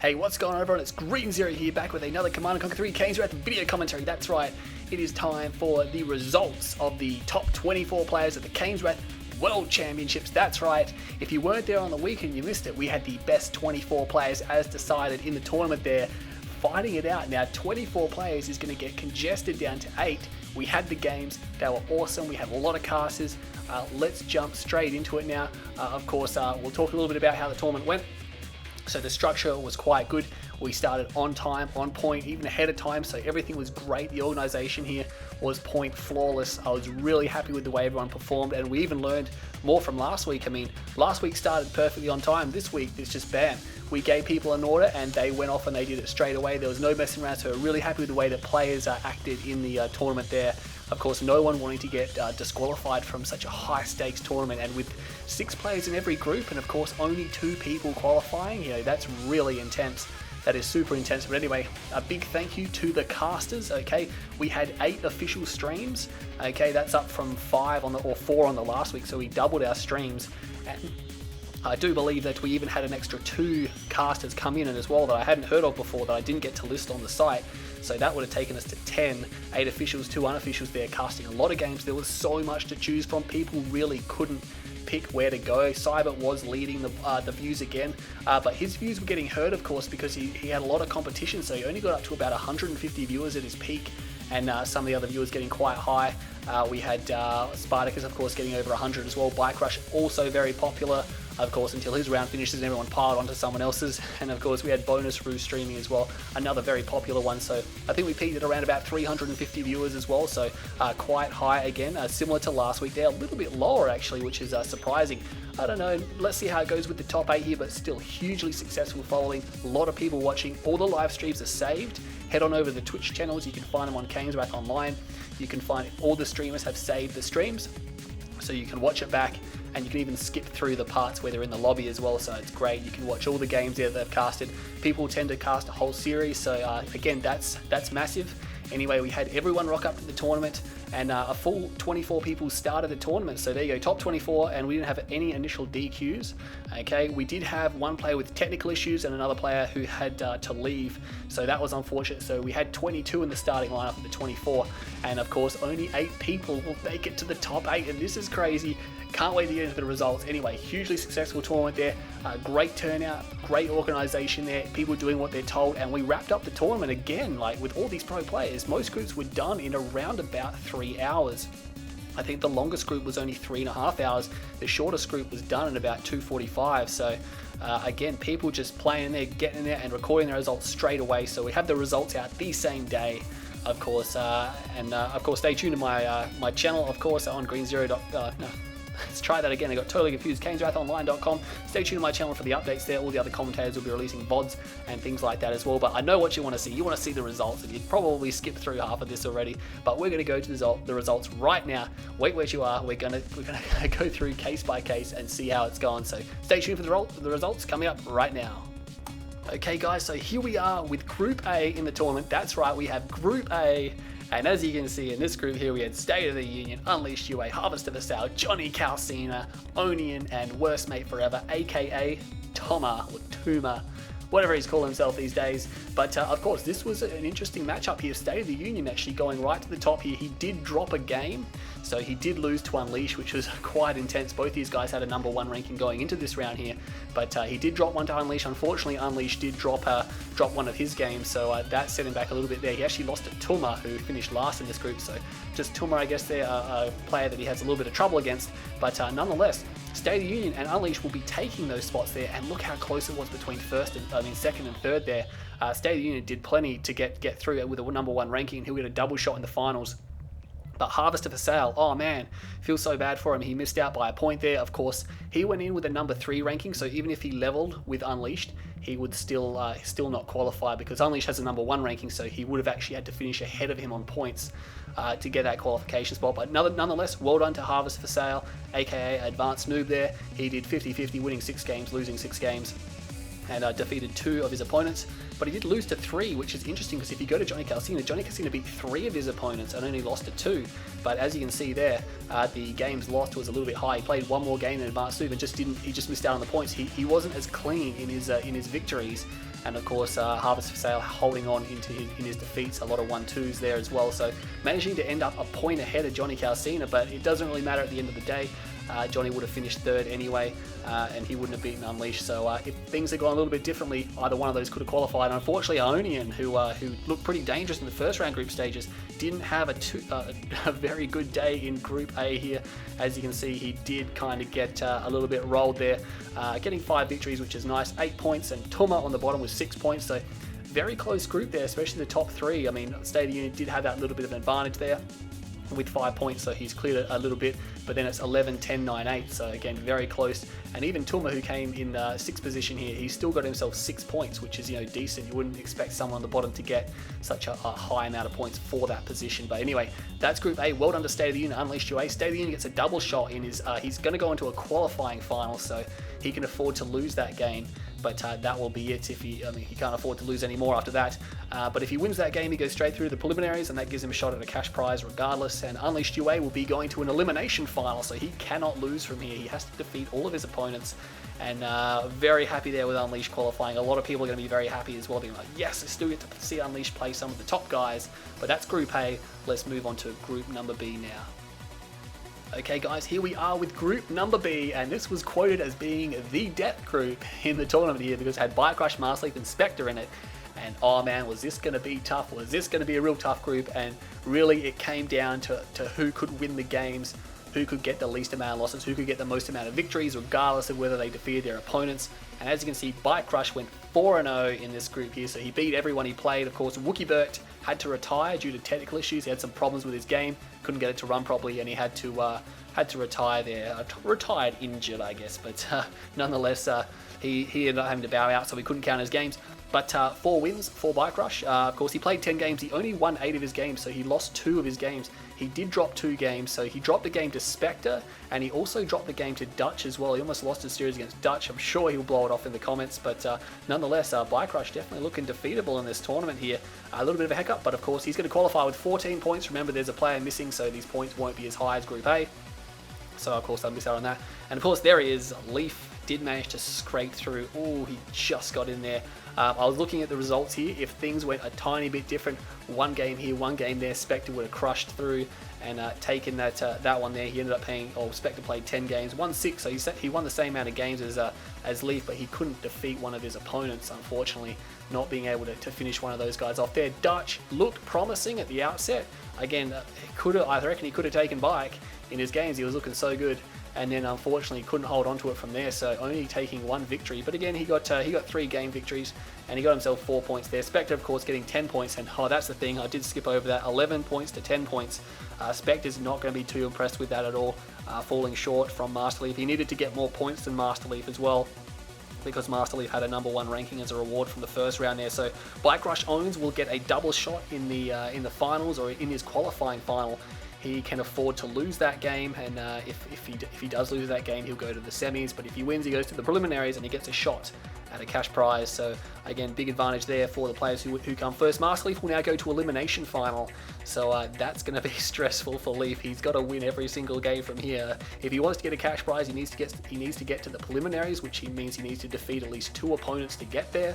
Hey, what's going on everyone? It's Green Zero here, back with another Command & Conquer 3 Kane's Wrath video commentary. That's right, it is time for the results of the top 24 players at the Kane's Wrath World Championships. That's right, if you weren't there on the weekend, you missed it. We had the best 24 players as decided in the tournament there, fighting it out. Now 24 players is going to get congested down to 8. We had the games, they were awesome, we had a lot of casters. Let's jump straight into it now. Of course, we'll talk a little bit about how the tournament went. So the structure was quite good. We started on time, on point, even ahead of time, so everything was great. The organization here was point flawless. I was really happy with the way everyone performed, and we even learned more from last week. I mean, last week started perfectly on time. This week, it's just bam. We gave people an order and they went off and they did it straight away. There was no messing around, so really happy with the way that players acted in the tournament there. Of course, no one wanting to get disqualified from such a high stakes tournament, and with 6 players in every group and of course only 2 people qualifying, you know, that's really intense. That is super intense. But anyway, a big thank you to the casters. Okay, we had 8 official streams. Okay, that's up from 5 on or 4 on the last week, so we doubled our streams. And I do believe that we even had an extra 2 casters come in as well that I hadn't heard of before, that I didn't get to list on the site. So that would have taken us to 10, 8 officials, 2 unofficials there, casting a lot of games. There was so much to choose from. People really couldn't pick where to go. Cybert was leading the views again, but his views were getting heard, of course, because he had a lot of competition, so he only got up to about 150 viewers at his peak, and some of the other viewers getting quite high. We had Spartacus, of course, getting over 100 as well. Bike Rush also very popular, of course, until his round finishes and everyone piled onto someone else's. And of course we had Bonus Roo streaming as well, another very popular one. So I think we peaked at around about 350 viewers as well, so quite high again, similar to last week there, a little bit lower actually, which is surprising. I don't know, let's see how it goes with the top 8 here, but still hugely successful following, a lot of people watching. All the live streams are saved. Head on over to the Twitch channels, you can find them on Kane's Wrath Online. You can find all the streamers have saved the streams, so you can watch it back, and you can even skip through the parts where they're in the lobby as well, so it's great. You can watch all the games there that they've casted. People tend to cast a whole series, so again, that's massive. Anyway, we had everyone rock up to the tournament, and a full 24 people started the tournament. So there you go, top 24, and we didn't have any initial DQs. Okay, we did have one player with technical issues and another player who had to leave, so that was unfortunate. So we had 22 in the starting lineup of the 24, and of course only 8 people will make it to the top 8, and this is crazy. Can't wait to get into the results. Anyway, hugely successful tournament there, great turnout, great organization there, people doing what they're told, and we wrapped up the tournament again, like with all these pro players. Most groups were done in around about 3 hours. I think the longest group was only 3.5 hours. The shortest group was done in about 2:45. So again, people just playing there, getting there and recording their results straight away. So we have the results out the same day, of course, and of course stay tuned to my channel, of course, on Green0. No. Let's try that again. I got totally confused. KWWC.online.com. Stay tuned to my channel for the updates there. All the other commentators will be releasing VODs and things like that as well. But I know what you want to see. You want to see the results, and you'd probably skip through half of this already. But we're going to go to the results right now. Wait where you are. We're going to go through case by case and see how it's gone. So stay tuned for the results coming up right now. Okay, guys. So here we are with Group A in the tournament. That's right. We have Group A. And as you can see in this group here, we had State of the Union, Unleashed UA, Harvest of the Soul, Johnny Calcina, Onion, and Worst Mate Forever, aka Toma, or Tuma, whatever he's called himself these days. But of course, this was an interesting matchup here. State of the Union actually going right to the top here. He did drop a game, so he did lose to Unleashed, which was quite intense. Both these guys had a number 1 ranking going into this round here, but he did drop one to Unleashed. Unfortunately, Unleashed did drop one of his games, so that set him back a little bit there. He actually lost to Tuma, who finished last in this group, so just Tuma, I guess they're a player that he has a little bit of trouble against, but nonetheless, State of the Union and Unleashed will be taking those spots there, and look how close it was between second and third there. State of the Union did plenty to get through with a number 1 ranking, and he'll get a double shot in the finals. But Harvest of a Sale, oh man, feels so bad for him. He missed out by a point there. Of course, he went in with a number 3 ranking, so even if he leveled with Unleashed, he would still not qualify, because Unleashed has a number 1 ranking, so he would have actually had to finish ahead of him on points to get that qualification spot. But nonetheless, well done to Harvest for Sale, aka Advanced Noob there. He did 50-50, winning 6 games, losing 6 games, and defeated 2 of his opponents. But he did lose to 3, which is interesting, because if you go to Johnny Calcina beat 3 of his opponents and only lost to 2. But as you can see there, the games lost was a little bit high. He played 1 more game in Advanced Noob and he just missed out on the points. He wasn't as clean in his victories and of course Harvest for Sale holding on in his defeats, a lot of 1-2s there as well, so managing to end up a point ahead of Johnny Calcina, but it doesn't really matter at the end of the day. Johnny would have finished third anyway, and he wouldn't have beaten Unleashed. So if things had gone a little bit differently, either one of those could have qualified. Unfortunately, Ionian, who looked pretty dangerous in the first round group stages, didn't have a very good day in Group A here. As you can see, he did kind of get a little bit rolled there, getting 5 victories, which is nice, 8 points, and Tuma on the bottom with 6 points. So very close group there, especially the top 3. I mean, State of the Union did have that little bit of an advantage there with 5 points, so he's cleared it a little bit, but then it's 11, 10, 9, 8, so again very close. And even Tuma, who came in 6th position here, he's still got himself 6 points, which is, you know, decent. You wouldn't expect someone on the bottom to get such a high amount of points for that position. But anyway, that's Group A. Well done to State of the Union, Unleashed UA. State of the Union gets a double shot in his he's going to go into a qualifying final, so he can afford to lose that game. But that will be it. If he can't afford to lose any more after that. But if he wins that game, he goes straight through the preliminaries, and that gives him a shot at a cash prize regardless. And Unleashed UA will be going to an elimination final, so he cannot lose from here. He has to defeat all of his opponents. And very happy there with Unleashed qualifying. A lot of people are going to be very happy as well, being like, yes, I still get to see Unleashed play some of the top guys. But that's Group A. Let's move on to Group number B now. Okay guys, here we are with Group number B, and this was quoted as being the death group in the tournament here because it had Bike Rush, Master Leaf, and Spectre in it. And oh man, was this going to be tough? Was this going to be a real tough group? And really it came down to who could win the games, who could get the least amount of losses, who could get the most amount of victories, regardless of whether they defeated their opponents. And as you can see, Bike Rush went 4-0 in this group here, so he beat everyone he played. Of course, Wookiebert had to retire due to technical issues. He had some problems with his game, couldn't get it to run properly, and he had to retire there. Retired injured, I guess, but nonetheless, he ended up having to bow out, so we couldn't count his games. But 4 wins for Bike Rush. Of course, he played 10 games. He only won 8 of his games, so he lost 2 of his games. He did drop 2 games, so he dropped a game to Spectre, and he also dropped the game to Dutch as well. He almost lost his series against Dutch. I'm sure he'll blow it off in the comments, but nonetheless, Bike Rush definitely looking defeatable in this tournament here. A little bit of a hiccup, but of course, he's going to qualify with 14 points. Remember, there's a player missing, so these points won't be as high as Group A. So of course, I'll miss out on that. And of course, there he is. Leaf did manage to scrape through. Oh, he just got in there. I was looking at the results here. If things went a tiny bit different, 1 game here, 1 game there, Spectre would have crushed through and taken that one there. He ended up Spectre played 10 games, won 6, so he won the same amount of games as Leaf, but he couldn't defeat one of his opponents, unfortunately, not being able to finish one of those guys off there. Dutch looked promising at the outset. Again, I reckon he could have taken Bike in his games. He was looking so good. And then unfortunately couldn't hold on to it from there, so only taking 1 victory. But again, he got 3 game victories, and he got himself 4 points there. Spectre, of course, getting 10 points, and that's the thing, I did skip over that, 11 points to 10 points. Spectre's not going to be too impressed with that at all, falling short from Master Leaf. He needed to get more points than Master Leaf as well, because Master Leaf had a number 1 ranking as a reward from the first round there. So Bike Rush owns will get a double shot in the finals, or in his qualifying final. He can afford to lose that game, and if he does lose that game, he'll go to the semis. But if he wins, he goes to the preliminaries and he gets a shot at a cash prize. So again, big advantage there for the players who come first. Master Leaf will now go to elimination final, so that's going to be stressful for Leaf. He's got to win every single game from here. If he wants to get a cash prize, he needs to get to the preliminaries, which means he needs to defeat at least 2 opponents to get there.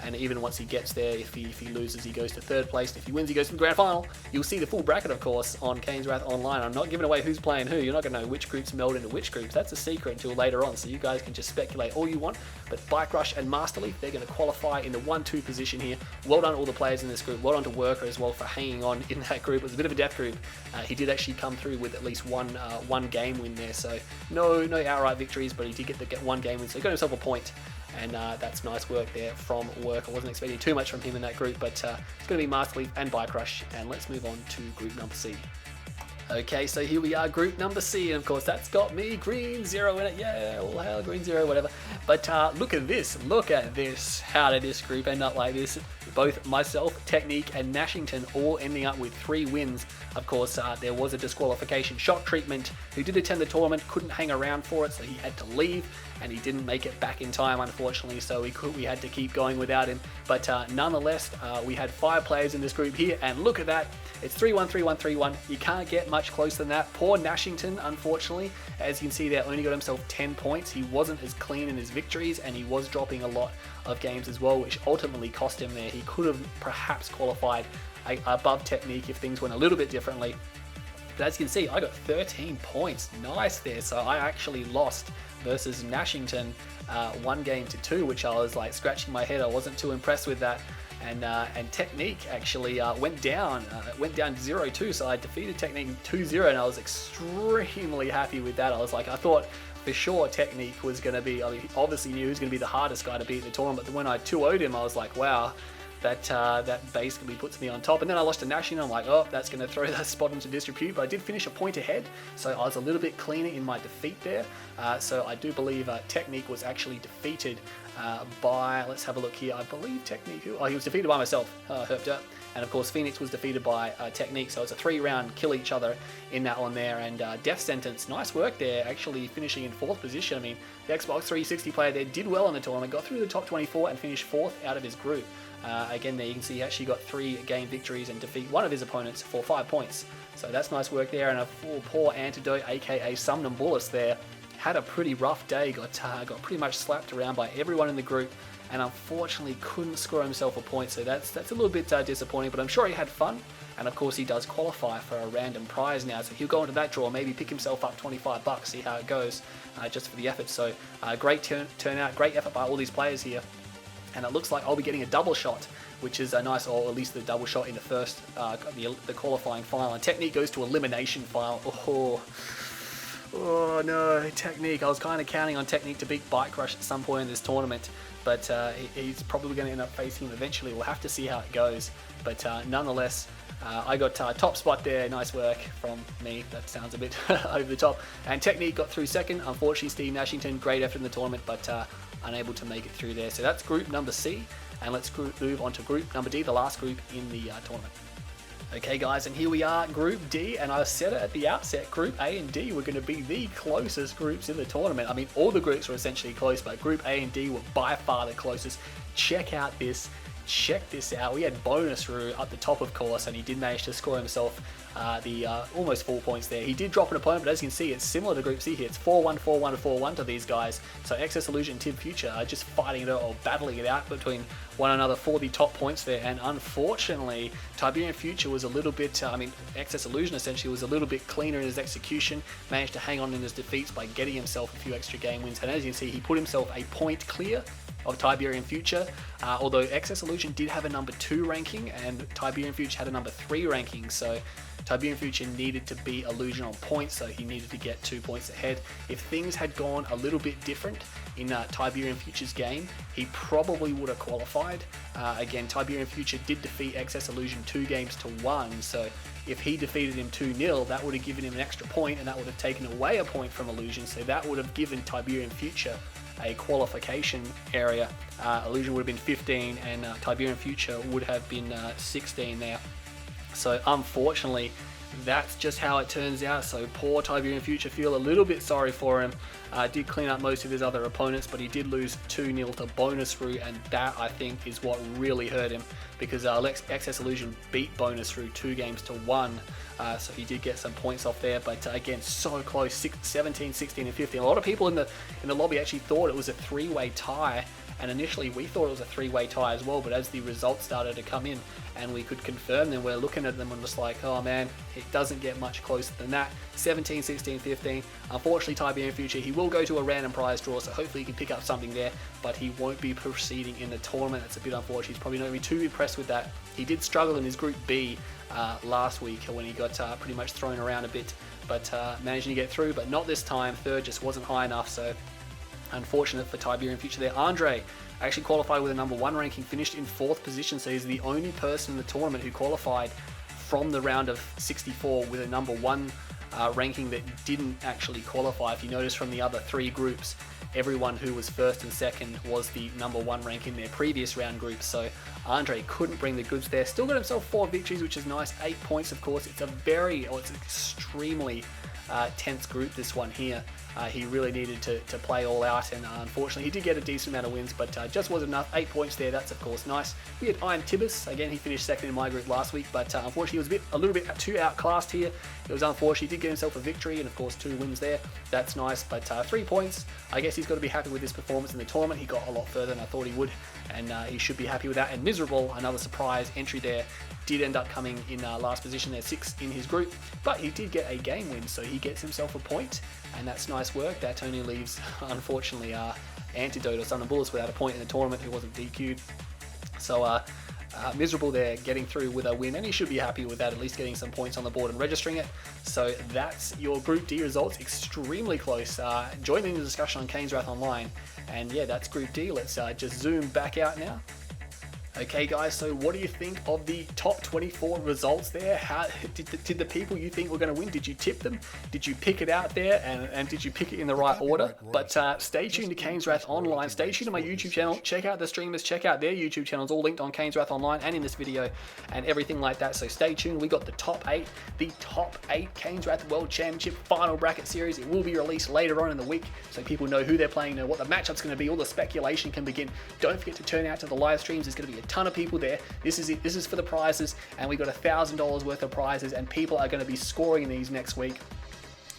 And even once he gets there, if he loses, he goes to 3rd place. If he wins, he goes to the grand final. You'll see the full bracket, of course, on Kane's Wrath Online. I'm not giving away who's playing who. You're not going to know which groups meld into which groups. That's a secret until later on, so you guys can just speculate all you want. But Bike Rush and Master Leaf, they're going to qualify in the 1-2 position here. Well done to all the players in this group. Well done to Worker as well for hanging on in that group. It was a bit of a death group. He did actually come through with at least one game win there. So no outright victories, but he did get 1 game win. So he got himself a point. And that's nice work there from Work. I wasn't expecting too much from him in that group, but it's going to be Master Leaf and Bike Rush. And let's move on to group number C. Okay, so here we are, group number C, and of course that's got me, green 0 in it, yeah, all hail, green 0, whatever. But look at this, how did this group end up like this? Both myself, Technique, and Nashington all ending up with 3 wins. Of course, there was a disqualification. Shock Treatment, who did attend the tournament, couldn't hang around for it, so he had to leave, and he didn't make it back in time, unfortunately, so we had to keep going without him. But nonetheless, we had 5 players in this group here, and look at that. It's 3-1, 3-1, 3-1. You can't get much closer than that. Poor Nashington, unfortunately, as you can see there, only got himself 10 points. He wasn't as clean in his victories, and he was dropping a lot of games as well, which ultimately cost him there. He could have perhaps qualified above Technique if things went a little bit differently. But as you can see, I got 13 points. Nice there. So I actually lost versus Nashington 1-2, which I was like scratching my head. I wasn't too impressed with that. And Technique actually went down to 0-2. So I defeated Technique 2-0, and I was extremely happy with that. I thought for sure Technique was going to be, I obviously knew he was going to be the hardest guy to beat in the tournament. But when I 2-0'd him, I was like, wow. That basically puts me on top. And then I lost to Nashing. I'm like, oh, that's going to throw that spot into disrepute. But I did finish a point ahead, so I was a little bit cleaner in my defeat there. So I do believe Technique was actually defeated by, let's have a look here. I believe Technique, he was defeated by myself, Herpter. And of course, Phoenix was defeated by Technique. So it's a 3-round kill each other in that one there. And Death Sentence, nice work there, actually finishing in 4th position. I mean, the Xbox 360 player there did well in the tournament, got through the top 24 and finished 4th out of his group. Again, there you can see he actually got 3 game victories and defeat one of his opponents for 5 points. So that's nice work there. And a poor Antidote, aka Somnambulus there, had a pretty rough day. Got pretty much slapped around by everyone in the group, and unfortunately couldn't score himself a point. So that's a little bit disappointing. But I'm sure he had fun. And of course, he does qualify for a random prize now. So he'll go into that draw, maybe pick himself up $25, see how it goes, just for the effort. So great turnout, great effort by all these players here. And it looks like I'll be getting a double shot, which is a nice, or at least the double shot in the first, the qualifying final. And Technique goes to elimination final. Oh no, Technique. I was kind of counting on Technique to beat Bite Crush at some point in this tournament, but he's probably going to end up facing him eventually. We'll have to see how it goes. But nonetheless, I got top spot there. Nice work from me. That sounds a bit over the top. And Technique got through second. Unfortunately, Steve Nashington, great effort in the tournament, but unable to make it through there. So that's group number C, and let's move on to group number D, the last group in the tournament. Okay guys, and here we are, Group D, and I said it at the outset, Group A and D were going to be the closest groups in the tournament. I mean, all the groups were essentially close, but Group A and D were by far the closest. Check this out. We had Bonus Roo up the top, of course, and he did manage to score himself the almost 4 points there. He did drop an opponent, but as you can see, it's similar to Group C here. It's 4-1, 4-1, 4-1 to these guys. So Excess Illusion and Tib Future are just fighting it out, or battling it out between one another for the top points there. And unfortunately, Tiberian Future was a little bit, Excess Illusion essentially was a little bit cleaner in his execution, managed to hang on in his defeats by getting himself a few extra game wins. And as you can see, he put himself a point clear of Tiberian Future, although Excess Illusion did have a number 2 ranking and Tiberian Future had a number 3 ranking, so Tiberian Future needed to beat Illusion on points, so he needed to get 2 points ahead. If things had gone a little bit different in Tiberian Future's game, he probably would have qualified. Again, Tiberian Future did defeat Excess Illusion 2-1, so if he defeated him 2-0, that would have given him an extra point, and that would have taken away a point from Illusion, so that would have given Tiberian Future a qualification area. Illusion would have been 15, and Tiberian Future would have been 16 there. So unfortunately, that's just how it turns out. So poor Tiberian Future, feel a little bit sorry for him. Did clean up most of his other opponents, but he did lose 2-0 to Bonus Roo, and that I think is what really hurt him, because Excess Illusion beat Bonus Roo 2-1. So he did get some points off there, but again, so close, 17, 16, and 15. A lot of people in the lobby actually thought it was a 3-way tie, and initially we thought it was a 3-way tie as well, but as the results started to come in and we could confirm them, we're looking at them and just like, oh man, it doesn't get much closer than that. 17, 16, 15. Unfortunately, Tiberian Future, he will go to a random prize draw, so hopefully he can pick up something there, but he won't be proceeding in the tournament. That's a bit unfortunate. He's probably not going to be too impressed with that. He did struggle in his Group B last week when he got pretty much thrown around a bit, but managing to get through, but not this time. Third just wasn't high enough, so unfortunate for Tiberian Future there. Andre actually qualified with a number 1 ranking, finished in 4th position, so he's the only person in the tournament who qualified from the round of 64 with a number 1 ranking that didn't actually qualify. If you notice from the other 3 groups, everyone who was 1st and 2nd was the number 1 rank in their previous round group, so Andre couldn't bring the goods there. Still got himself 4 victories, which is nice. 8 points, of course. It's extremely tense group, this one here. He really needed to play all out, and unfortunately he did get a decent amount of wins, but just wasn't enough. 8 points there, that's of course nice. We had Iron Tibbus, again he finished second in my group last week, but unfortunately he was a little bit too outclassed here. It was unfortunate. He did get himself a victory, and of course 2 wins there, that's nice, but 3 points. I guess he's got to be happy with his performance in the tournament. He got a lot further than I thought he would, and he should be happy with that. And Miserable, another surprise entry there, did end up coming in last position there, 6th in his group, but he did get a game win, so he gets himself a point, and that's nice work. That only leaves, unfortunately, Antidote or Sun and Bullets without a point in the tournament, who wasn't DQ'd. So Miserable there getting through with a win, and he should be happy with that, at least getting some points on the board and registering it. So that's your Group D results, extremely close. Join in the discussion on Kane's Wrath Online, and yeah, that's Group D. Let's just zoom back out now. Okay guys, so what do you think of the top 24 results there? How did the people you think were going to win, did you tip them? Did you pick it out there, and did you pick it in the right order? But stay tuned to Kane's Wrath Online, stay tuned to my YouTube channel, check out the streamers, check out their YouTube channels, all linked on Kane's Wrath Online and in this video and everything like that. So stay tuned. We got the top 8 Kane's Wrath World Championship final bracket series. It will be released later on in the week, so people know who they're playing, know what the matchup's going to be, all the speculation can begin. Don't forget to turn out to the live streams. There's going to be a ton of people there. This is it. This is for the prizes, and we got $1,000 worth of prizes, and people are going to be scoring these next week.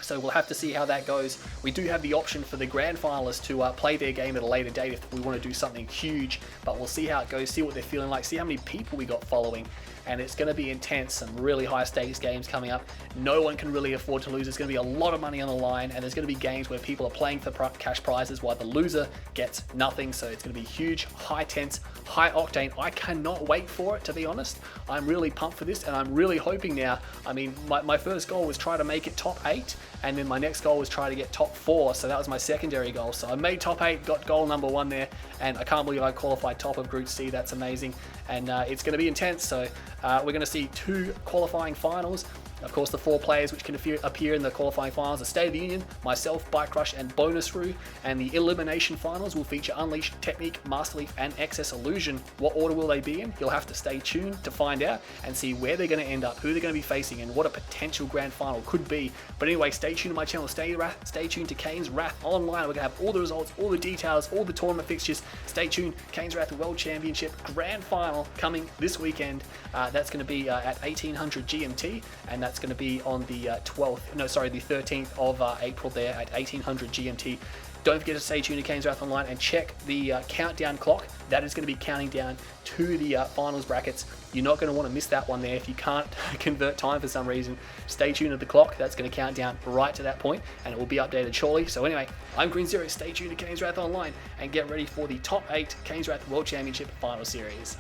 So we'll have to see how that goes. We do have the option for the grand finalists to play their game at a later date if we want to do something huge, but we'll see how it goes, see what they're feeling like, see how many people we got following, and it's going to be intense. Some really high stakes games coming up. No one can really afford to lose. There's going to be a lot of money on the line, and there's going to be games where people are playing for cash prizes while the loser gets nothing. So it's going to be huge, high tense, high octane. I cannot wait for it, to be honest. I'm really pumped for this, and I'm really hoping now. I mean, my first goal was try to make it top 8, and then my next goal was try to get top 4, so that was my secondary goal. So I made top 8, got goal number 1 there, and I can't believe I qualified top of Group C. That's amazing, and it's going to be intense. So we're going to see 2 qualifying finals. Of course, the 4 players which can appear in the qualifying finals are State of the Union, myself, Bike Crush, and Bonus Roo. And the elimination finals will feature Unleash, Technique, Master Leaf, and Excess Illusion. What order will they be in? You'll have to stay tuned to find out and see where they're going to end up, who they're going to be facing, and what a potential grand final could be. But anyway, stay tuned to my channel, stay tuned to Kane's Wrath Online. We're going to have all the results, all the details, all the tournament fixtures. Stay tuned. Kane's Wrath World Championship Grand Final coming this weekend. That's going to be at 1800 GMT, and that's going to be on the 13th of April there at 1800 GMT. Don't forget to stay tuned to Kane's Wrath Online and check the countdown clock. That is going to be counting down to the finals brackets. You're not going to want to miss that one there if you can't convert time for some reason. Stay tuned to the clock. That's going to count down right to that point, and it will be updated shortly. So anyway, I'm Green Zero. Stay tuned to Kane's Wrath Online and get ready for the top 8 Kane's Wrath World Championship Final Series.